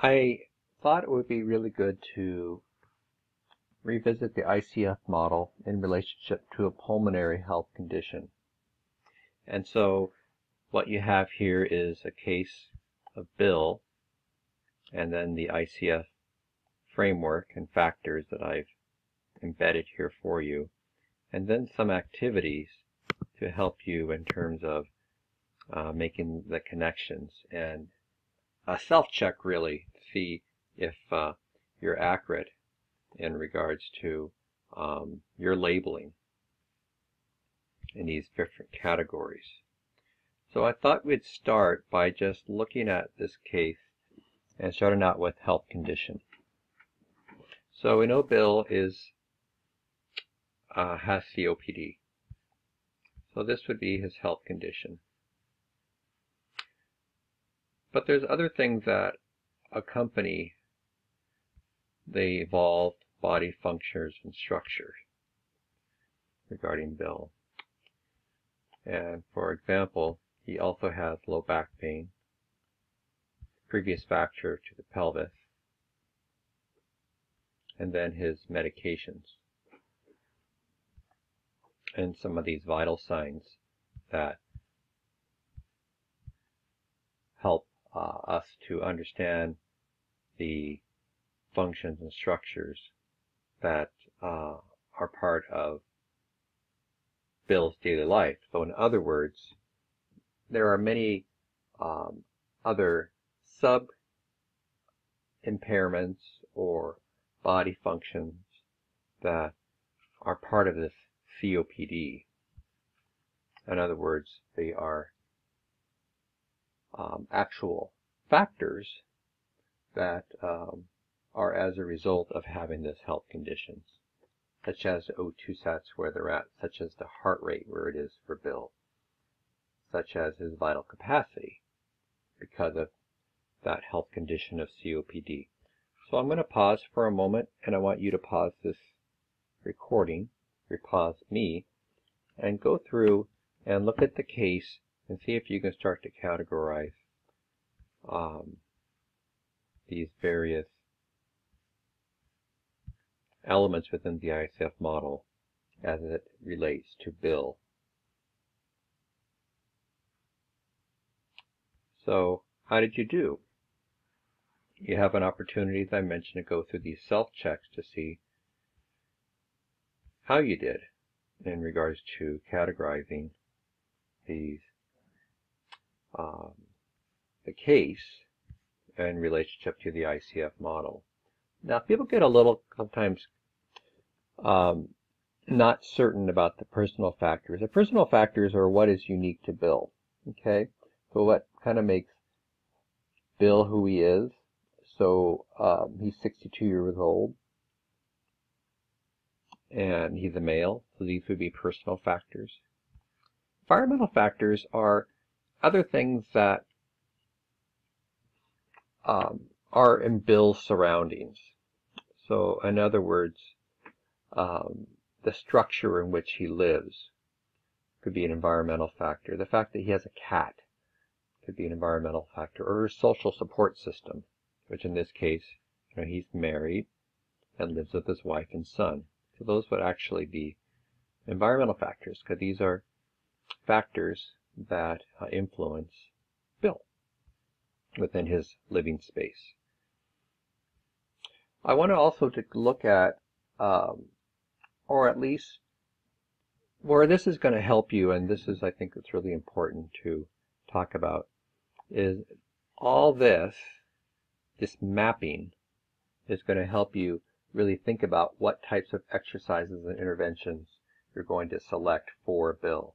I thought it would be really good to revisit the ICF model in relationship to a pulmonary health condition. And so what you have here is a case of Bill, and then the ICF framework and factors that I've embedded here for you, and then some activities to help you in terms of making the connections, and a self-check really to see if you're accurate in regards to your labeling in these different categories. So I thought we'd start by just looking at this case and starting out with health condition. So we know Bill has COPD. So this would be his health condition. But there's other things that accompany the evolved body functions and structures regarding Bill. And for example, he also has low back pain, previous fracture to the pelvis, and then his medications, and some of these vital signs that help us to understand the functions and structures that are part of Bill's daily life. So in other words, there are many other sub-impairments or body functions that are part of this COPD. In other words, they are actual factors that are as a result of having this health conditions, such as the O2 sats where they're at, such as the heart rate where it is for Bill, such as his vital capacity because of that health condition of COPD. So I'm going to pause for a moment, and I want you to pause this recording, or pause me, and go through and look at the case and see if you can start to categorize these various elements within the ICF model as it relates to Bill. So how did you do? You have an opportunity, as I mentioned, to go through these self-checks to see how you did in regards to categorizing these the case in relationship to the ICF model. Now, people get a little sometimes not certain about the personal factors. The personal factors are what is unique to Bill. Okay, so what kind of makes Bill who he is. So he's 62 years old, and he's a male, so these would be personal factors. Environmental factors are other things that are in Bill's surroundings. So in other words, the structure in which he lives could be an environmental factor. The fact that he has a cat could be an environmental factor, or a social support system, which in this case, he's married and lives with his wife and son. So those would actually be environmental factors, because these are factors that influence Bill within his living space. I want to also look at, or at least where this is going to help you, and this is, I think, it's really important to talk about, is all this mapping is going to help you really think about what types of exercises and interventions you're going to select for Bill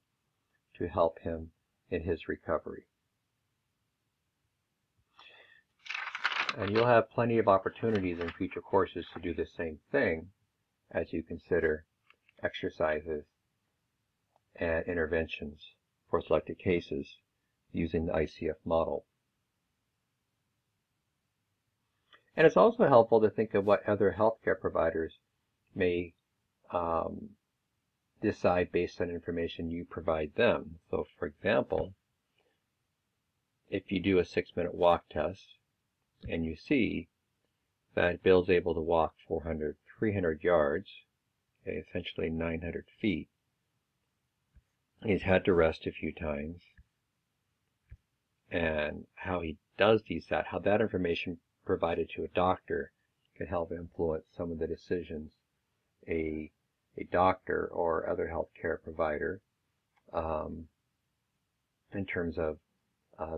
to help him in his recovery. And you'll have plenty of opportunities in future courses to do the same thing as you consider exercises and interventions for selected cases using the ICF model. And it's also helpful to think of what other healthcare providers may decide based on information you provide them. So for example, if you do a 6-minute walk test, And you see that Bill's able to walk 300 yards, okay, essentially 900 feet. He's had to rest a few times. And how he does that, how that information provided to a doctor can help influence some of the decisions a doctor or other healthcare provider in terms of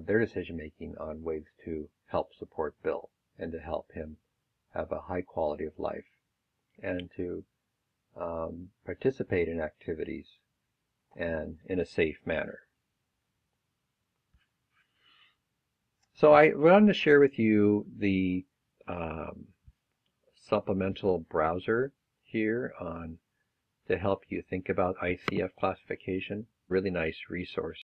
their decision making on ways to help support Bill and to help him have a high quality of life and to participate in activities and in a safe manner. So I wanted to share with you the supplemental browser here to help you think about ICF classification. Really nice resource.